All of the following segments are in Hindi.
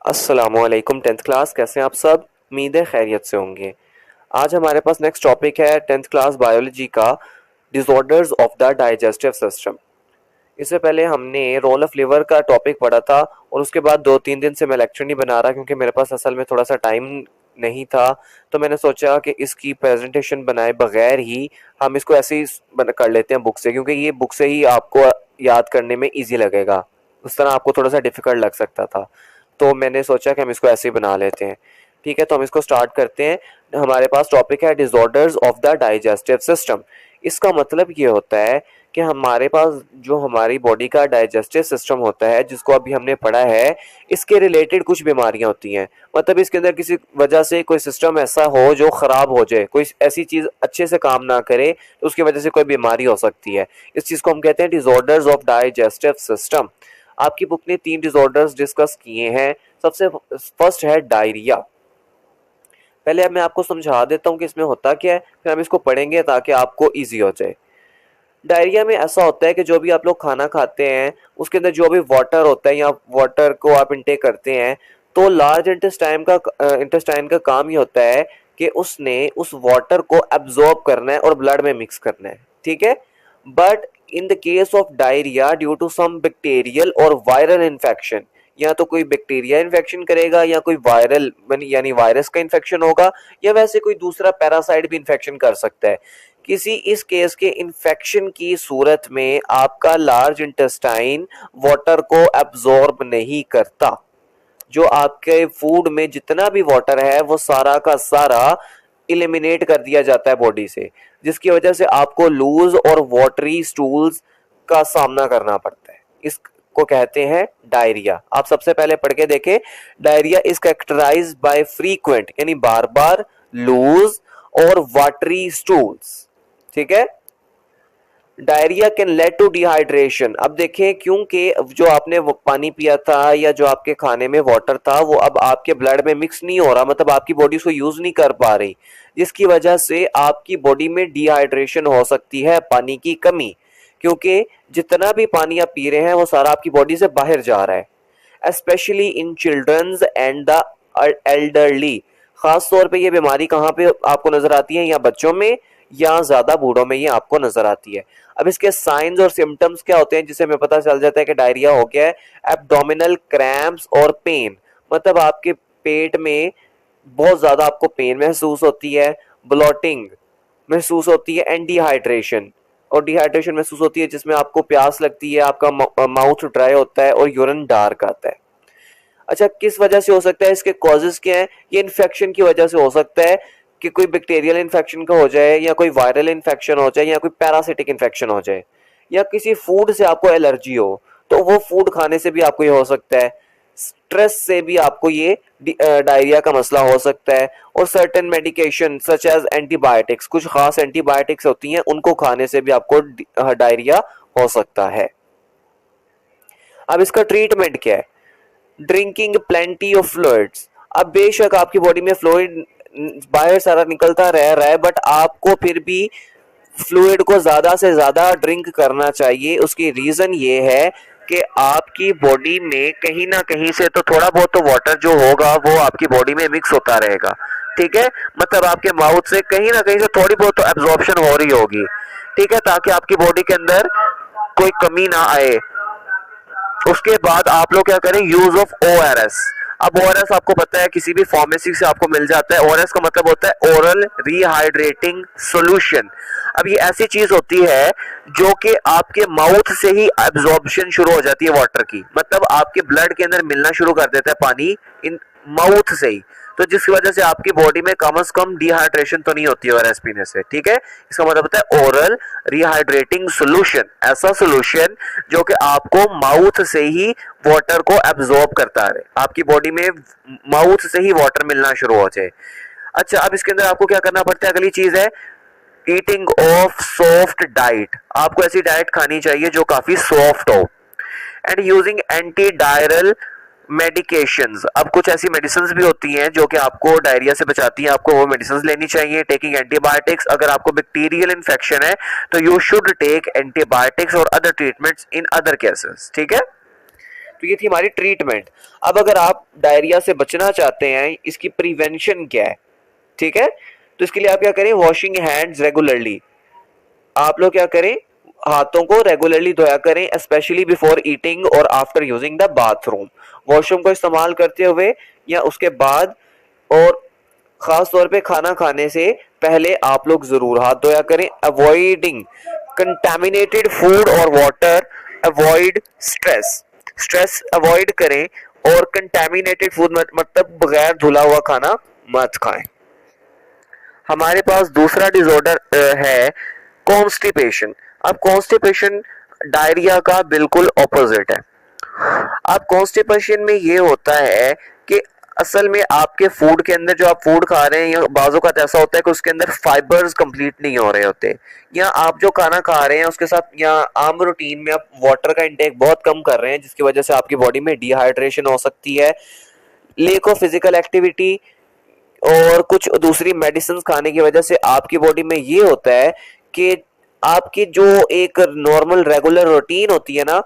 अस्सलामुअलैकुम टेंथ क्लास, कैसे हैं आप सब। उम्मीद है खैरियत से होंगे। आज हमारे पास नेक्स्ट टॉपिक है टेंथ क्लास बायोलॉजी का, disorders of the digestive system. इससे पहले हमने रोल ऑफ लिवर का टॉपिक पढ़ा था और उसके बाद 2-3 दिन से मैं लेक्चर नहीं बना रहा क्योंकि मेरे पास असल में थोड़ा सा टाइम नहीं था। तो मैंने सोचा कि इसकी प्रेजेंटेशन बनाए बगैर ही हम इसको ऐसे ही कर लेते हैं बुक से, क्योंकि ये बुक से ही आपको याद करने में ईजी लगेगा। उस तरह आपको थोड़ा सा डिफिकल्ट लग सकता था, तो मैंने सोचा कि हम इसको ऐसे ही बना लेते हैं। ठीक है, तो हम इसको स्टार्ट करते हैं। हमारे पास टॉपिक है disorders of the digestive system. इसका मतलब ये होता है कि हमारे पास जो हमारी बॉडी का डाइजेस्टिव सिस्टम होता है, जिसको अभी हमने पढ़ा है, इसके रिलेटेड कुछ बीमारियां होती हैं। मतलब इसके अंदर किसी वजह से कोई सिस्टम ऐसा हो जो खराब हो जाए, कोई ऐसी चीज अच्छे से काम ना करे, तो उसकी वजह से कोई बीमारी हो सकती है। इस चीज को हम कहते हैं डिसऑर्डर्स ऑफ डाइजेस्टिव सिस्टम। आपकी बुक ने 3 डिसऑर्डर्स डिस्कस किए हैं। सबसे फर्स्ट है डायरिया। पहले अब मैं आपको समझा देता हूँ कि इसमें होता क्या है, फिर हम इसको पढ़ेंगे ताकि आपको इजी हो जाए। डायरिया में ऐसा होता है कि जो भी आप लोग खाना खाते हैं उसके अंदर जो भी वाटर होता है या वाटर को आप इनटेक करते हैं, तो लार्ज इंटेस्टाइन का काम ये होता है कि उसने उस वाटर को एब्जॉर्ब करना है और ब्लड में मिक्स करना है। ठीक है, but in the case of diarrhoea due to some bacterial और वायरल इन्फेक्शन, या तो कोई बैक्टीरिया इन्फेक्शन करेगा या कोई वायरल यानी वायरस का इन्फेक्शन होगा, या वैसे कोई दूसरा पैरासाइट भी इन्फेक्शन कर सकता है। किसी इस केस के इन्फेक्शन की सूरत में आपका लार्ज इंटेस्टाइन वाटर को एब्जॉर्ब नहीं करता। जो आपके फूड में जितना भी वाटर है वो सारा का सारा इलिमिनेट कर दिया जाता है बॉडी से, जिसकी वजह से आपको लूज और वाटरी स्टूल्स का सामना करना पड़ता है। इसको कहते हैं डायरिया। आप सबसे पहले पढ़ के देखें। Diarrhoea is characterised by frequent यानी बार बार लूज और वाटरी स्टूल्स। ठीक है, diarrhoea can lead to dehydration. अब देखें, क्योंकि जो आपने वो पानी पिया था या जो आपके खाने में वाटर था वो अब आपके ब्लड में मिक्स नहीं हो रहा, मतलब आपकी बॉडी उसको यूज नहीं कर पा रही, जिसकी वजह से आपकी बॉडी में डिहाइड्रेशन हो सकती है, पानी की कमी। क्योंकि जितना भी पानी आप पी रहे हैं वो सारा आपकी बॉडी से बाहर जा रहा है। Specially in children's and the elderly. खास तौर पे ये बीमारी कहाँ पे आपको नजर आती है, या बच्चों में या ज्यादा बूढ़ों में ये आपको नजर आती है। अब इसके साइंस और सिम्टम्स क्या होते हैं जिससे हमें पता चल जाता है कि डायरिया हो गया है। एब्डोमिनल क्रैम्प्स और पेन, मतलब आपके पेट में बहुत ज्यादा आपको पेन महसूस होती है, ब्लोटिंग महसूस होती है, एंड डिहाइड्रेशन, और डिहाइड्रेशन महसूस होती है जिसमें आपको प्यास लगती है, आपका माउथ ड्राई होता है और यूरिन डार्क आता है। अच्छा, किस वजह से हो सकता है, इसके कॉजेज क्या है। ये इन्फेक्शन की वजह से हो सकता है कि कोई बैक्टीरियल इन्फेक्शन का हो जाए, या कोई वायरल इन्फेक्शन हो जाए, या कोई पैरासिटिक इन्फेक्शन हो जाए, या किसी फूड से आपको एलर्जी हो तो वो फूड खाने से भी आपको ये हो सकता है। स्ट्रेस से भी आपको ये डायरिया का मसला हो सकता है। और certain medication such as antibiotics, कुछ खास एंटीबायोटिक्स होती हैं, उनको खाने से भी आपको डायरिया हो सकता है। अब इसका ट्रीटमेंट क्या है। Drinking plenty of fluids. अब बेशक आपकी बॉडी में फ्लूइड बाहर सारा निकलता रह रहा है, बट आपको फिर भी फ्लूइड को ज्यादा से ज्यादा ड्रिंक करना चाहिए। उसकी रीजन ये है कि आपकी बॉडी में कहीं ना कहीं से तो थोड़ा बहुत तो वाटर जो होगा वो आपकी बॉडी में मिक्स होता रहेगा। ठीक है, मतलब आपके माउथ से कहीं ना कहीं से थोड़ी बहुत तो एब्जॉर्प्शन हो रही होगी। ठीक है, ताकि आपकी बॉडी के अंदर कोई कमी ना आए। उसके बाद आप लोग क्या करें, यूज ऑफ ओआरएस। अब ओआरएस आपको पता है किसी भी फार्मेसी से आपको मिल जाता है। ओआरएस का मतलब होता है ओरल रीहाइड्रेटिंग सॉल्यूशन। अब ये ऐसी चीज होती है जो कि आपके माउथ से ही एब्जॉर्प्शन शुरू हो जाती है वाटर की, मतलब आपके ब्लड के अंदर मिलना शुरू कर देता है पानी इन माउथ से ही, तो जिसकी वजह से आपकी बॉडी में कम से कम डिहाइड्रेशन तो नहीं होती है ओआरएस पीने से। ठीक है, इसका मतलब होता है ओरल रिहाइड्रेटिंग सॉल्यूशन, ऐसा सॉल्यूशन जो कि आपको माउथ से ही वाटर को एब्जॉर्ब करता है, आपकी बॉडी में माउथ से ही वाटर मिलना शुरू हो जाए। अच्छा, अब इसके अंदर आपको क्या करना पड़ता है, अगली चीज है ईटिंग ऑफ सॉफ्ट डाइट। आपको ऐसी डाइट खानी चाहिए जो काफी सॉफ्ट हो। And using anti diarrhoeal medications. अब कुछ ऐसी मेडिसिन भी होती हैं जो कि आपको डायरिया से बचाती हैं, आपको वो मेडिसिन लेनी चाहिए। टेकिंग एंटीबायोटिक्स, अगर आपको बैक्टीरियल इन्फेक्शन है तो यू शुड टेक एंटीबायोटिक्स और other treatments in other cases. ठीक है, तो ये थी हमारी ट्रीटमेंट। अब अगर आप डायरिया से बचना चाहते हैं, इसकी प्रिवेंशन क्या है, ठीक है, तो इसके लिए आप क्या करें, वॉशिंग हैंड्स रेगुलरली। आप लोग क्या करें, हाथों को रेगुलरली धोया करें, स्पेशली बिफोर ईटिंग और after using the bathroom. Washroom को इस्तेमाल करते हुए या उसके बाद, और खास तौर पे खाना खाने से पहले आप लोग जरूर हाथ धोया करें। अवॉइडिंग कंटामिनेटेड फूड और water, avoid stress, stress avoid करें, और कंटामिनेटेड फूड मतलब बगैर धुला हुआ खाना मत खाएं। हमारे पास दूसरा डिसऑर्डर है कॉन्स्टिपेशन। अब कॉन्स्टिपेशन डायरिया का बिल्कुल ऑपोजिट है। अब कॉन्स्टिपेशन में ये होता है कि असल में आपके फूड के अंदर जो आप फूड खा रहे हैं, या बाजू का ऐसा होता है कि उसके अंदर फाइबर्स कंप्लीट नहीं हो रहे होते, या आप जो खाना खा रहे हैं उसके साथ या आम रूटीन में आप वाटर का इंटेक बहुत कम कर रहे हैं, जिसकी वजह से आपकी बॉडी में डिहाइड्रेशन हो सकती है। लेक ऑफ फिजिकल एक्टिविटी और कुछ दूसरी मेडिसिन खाने की वजह से आपकी बॉडी में ये होता है कि आपकी जो एक नॉर्मल रेगुलर रूटीन होती है ना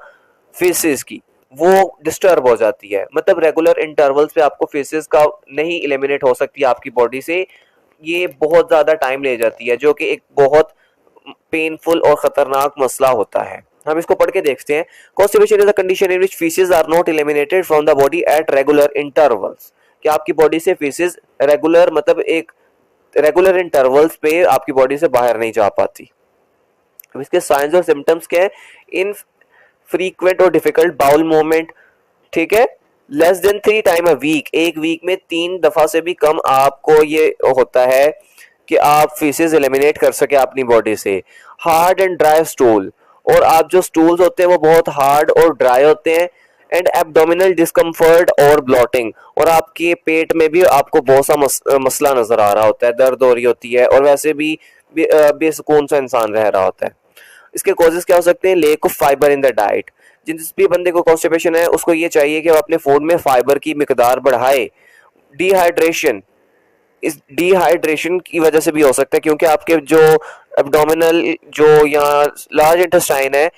फेसेस की, वो डिस्टर्ब हो जाती है। मतलब रेगुलर इंटरवल्स पे आपको फेसेस का नहीं एलिमिनेट हो सकती आपकी बॉडी से, ये बहुत ज़्यादा टाइम ले जाती है, जो कि एक बहुत पेनफुल और ख़तरनाक मसला होता है। हम इसको पढ़ के देखते हैं। Constipation is a condition in which faeces are not eliminated from the body at regular intervals. कि आपकी बॉडी से फीसेस रेगुलर मतलब एक रेगुलर इंटरवल्स पे आपकी बॉडी से बाहर नहीं जा पाती। अब इसके साइंस और सिम्टम्स क्या है, इन फ्रीक्वेंट और डिफिकल्ट बाउल मूवमेंट, ठीक है, less than 3 time a week, एक वीक में 3 दफा से भी कम आपको ये होता है कि आप फीसेस एलिमिनेट कर सके अपनी बॉडी से। हार्ड एंड ड्राई स्टूल, और आप जो स्टूल्स होते हैं वो बहुत हार्ड और ड्राई होते हैं। एंड एब्डोमिनल डिस्कम्फर्ट और ब्लॉटिंग, और आपके पेट में भी आपको बहुत सा मसला नजर आ रहा होता है, दर्द हो रही होती है, और वैसे भी बेसुकून सा इंसान रह रहा होता है। इसके कॉजेज क्या हो सकते हैं, lake of fibre in the diet. जिस भी बंदे को कॉन्स्टिपेशन है उसको ये चाहिए कि वो अपने फूड में फाइबर की मिकदार बढ़ाए। डिहाइड्रेशन, इस डिहाइड्रेशन की वजह से भी हो सकता है, क्योंकि आपके जो एब्डोमिनल जो या लार्ज इंटेस्टाइन है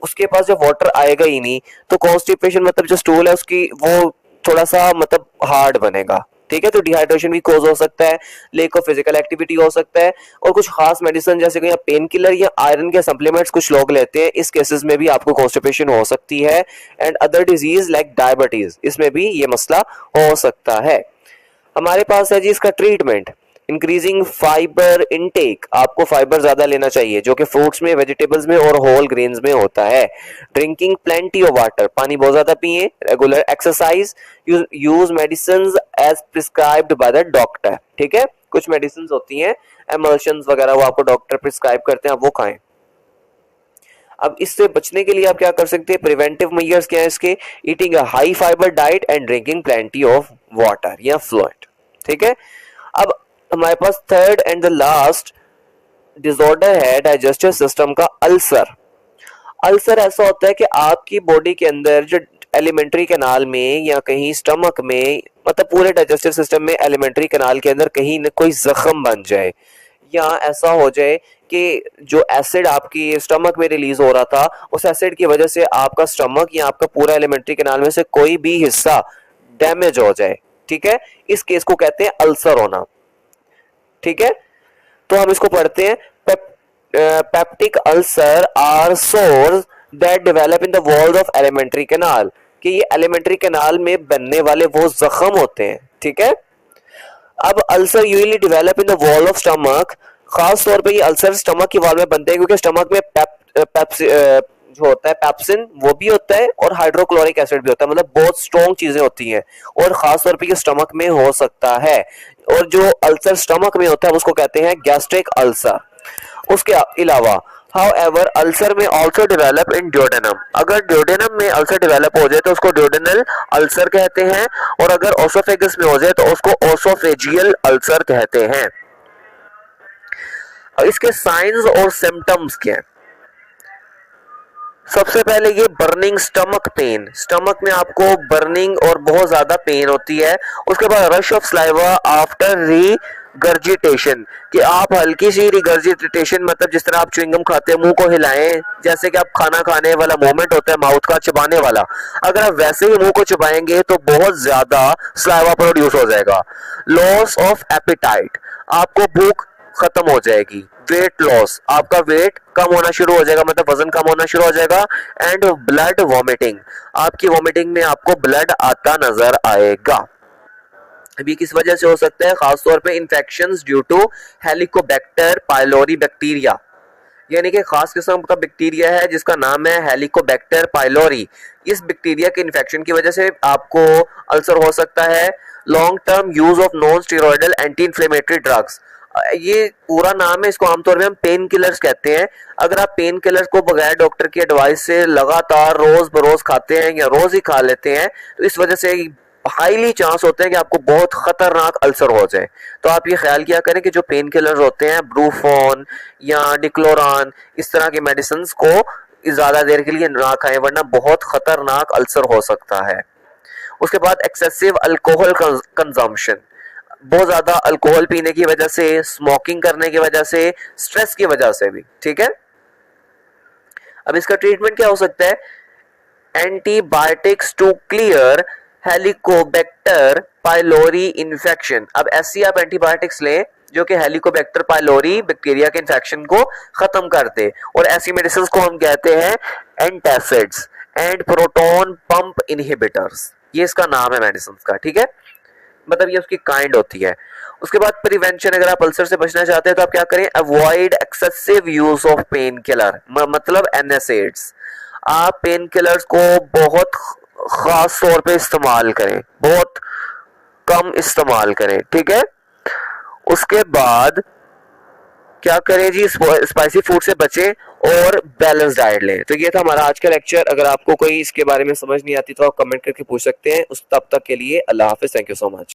उसके पास जब वाटर आएगा ही नहीं, तो कॉन्स्टिपेशन मतलब जो स्टूल है उसकी वो थोड़ा सा मतलब हार्ड बनेगा, ठीक है। तो डिहाइड्रेशन भी कॉज हो सकता है, लेक ऑफ फिजिकल एक्टिविटी हो सकता है, और कुछ खास मेडिसिन जैसे कि पेन किलर या आयरन के सप्लीमेंट्स कुछ लोग लेते हैं, इस केसेस में भी आपको कॉन्स्टिपेशन हो सकती है। And other disease like diabetes, इसमें भी ये मसला हो सकता है। हमारे पास है जी इसका ट्रीटमेंट, इंक्रीजिंग फाइबर इनटेक। आपको फाइबर ज्यादा लेना चाहिए जो कि फ्रूट्स में, वेजिटेबल्स में और होल ग्रेन्स में होता है। ड्रिंकिंग प्लेंटी ऑफ वाटर, पानी बहुत ज्यादा पिए। Regular exercise, use medicine as prescribed by the doctor, ठीक है। कुछ मेडिसिन होती हैं एमल्शन वगैरह, वो आपको डॉक्टर प्रिस्क्राइब करते हैं, आप वो खाएं। अब इससे बचने के लिए आप क्या कर सकते हैं, प्रिवेंटिव मेजर्स क्या है इसके, eating a high fibre diet and drinking plenty of water या फ्लूइड, ठीक है। अब हमारे पास third and the last disorder है डाइजेस्टिव सिस्टम का, अल्सर। अल्सर ऐसा होता है कि आपकी बॉडी के अंदर जो एलिमेंट्री कैनाल में या कहीं स्टमक में, मतलब पूरे डाइजेस्टिव सिस्टम में एलिमेंट्री कैनाल के अंदर कहीं न कोई जख्म बन जाए, या ऐसा हो जाए कि जो एसिड आपकी स्टमक में रिलीज हो रहा था उस एसिड की वजह से आपका स्टमक या आपका पूरा एलिमेंट्री कैनाल में से कोई भी हिस्सा डैमेज हो जाए, ठीक है। इस केस को कहते हैं अल्सर होना, ठीक है। तो हम इसको पढ़ते हैं, peptic ulcer are sores that develop in the walls of alimentary canal, कि ये एलिमेंट्री कैनाल में बनने वाले वो जख्म होते हैं, ठीक है। अब ulcer usually develop in the wall of stomach, खास तौर पे ये अल्सर स्टमक की वॉल में बनते हैं क्योंकि स्टमक में जो होता है पेप्सिन वो भी होता है और हाइड्रोक्लोरिक एसिड भी होता है, मतलब बहुत स्ट्रॉन्ग चीजें होती हैं, और खास तौर पे ये स्टमक में हो सकता है। और जो अल्सर स्टमक में होता है उसको कहते हैं गैस्ट्रिक अल्सर। उसके अलावा However, अल्सर में ऑल्सो डेवलप इन ड्यूडेनम, अगर ड्यूडेनम में अल्सर डेवलप हो जाए तो उसको ड्यूडेनल अल्सर कहते हैं, और अगर ओसोफेगस में हो जाए तो उसको ओसोफेजियल अल्सर कहते हैं। अब इसके साइंस और सिम्टम्स क्या हैं, सबसे पहले ये बर्निंग स्टमक पेन, स्टमक में आपको बर्निंग और बहुत ज्यादा पेन होती है। उसके बाद रश ऑफ सलाइवा आफ्टर री गर्जिटेशन, कि आप हल्की सी रिगर्जिटेशन, मतलब जिस तरह आप च्युइंगम खाते हैं मुंह को हिलाएं, जैसे कि आप खाना खाने वाला मोमेंट होता है माउथ का चबाने वाला, अगर आप वैसे ही मुंह को चबाएंगे तो बहुत ज्यादा सलाइवा प्रोड्यूस हो जाएगा। लॉस ऑफ एपिटाइट, आपको भूख खत्म हो जाएगी। वेट लॉस, आपका वेट कम होना शुरू हो जाएगा, मतलब वजन कम होना शुरू हो जाएगा। एंड ब्लड वॉमिटिंग, आपकी वॉमिटिंग में आपको ब्लड आता नजर आएगा। अभी किस वजह से हो सकता है? खासतौर पे infections due to Helicobacter pylori bacteria, यानी कि खास किस्म का बैक्टीरिया है जिसका नाम है हेलिकोबैक्टर पाइलोरी। इस बैक्टीरिया के इन्फेक्शन की वजह से आपको अल्सर हो सकता है। Long term use of non steroidal anti inflammatory drugs, ये पूरा नाम है, इसको आमतौर में हम पेन किलर्स कहते हैं। अगर आप पेन किलर्स को बगैर डॉक्टर की एडवाइस से लगातार रोज बरोज खाते हैं या रोज ही खा लेते हैं तो इस वजह से हाईली चांस होते हैं कि आपको बहुत खतरनाक अल्सर हो जाए। तो आप ये ख्याल किया करें कि जो पेन किलर्स होते हैं, ब्रूफोन या डिक्लोरान, इस तरह के मेडिसिन को ज्यादा देर के लिए ना खाएं, वरना बहुत खतरनाक अल्सर हो सकता है। उसके बाद एक्सेसिव अल्कोहल कंजम्पशन, बहुत ज्यादा अल्कोहल पीने की वजह से, स्मोकिंग करने की वजह से, स्ट्रेस की वजह से भी। ठीक है, अब इसका ट्रीटमेंट क्या हो सकता है? Antibiotics to clear Helicobacter pylori infection. अब ऐसी आप एंटीबायोटिक्स लें जो कि हेलिकोबैक्टर पाइलोरी बैक्टीरिया के इन्फेक्शन को खत्म कर दे, और ऐसी मेडिसिन को हम कहते हैं antacids and proton pump inhibitors, ये इसका नाम है मेडिसिन का। ठीक है, मतलब ये उसकी काइंड होती है। उसके बाद प्रिवेंशन, अगर आप अल्सर से बचना चाहते हैं तो आप क्या करें? Avoid excessive use of pain killer, मतलब एनएसएइड्स। आप पेन किलर्स को बहुत खास तौर पे इस्तेमाल करें, बहुत कम इस्तेमाल करें। ठीक है, उसके बाद क्या करें जी? स्पाइसी फूड से बचें और बैलेंस डाइट लें। तो ये था हमारा आज का लेक्चर। अगर आपको कोई इसके बारे में समझ नहीं आती तो आप कमेंट करके पूछ सकते हैं। उस तब तक के लिए अल्लाह हाफिज, थैंक यू सो मच।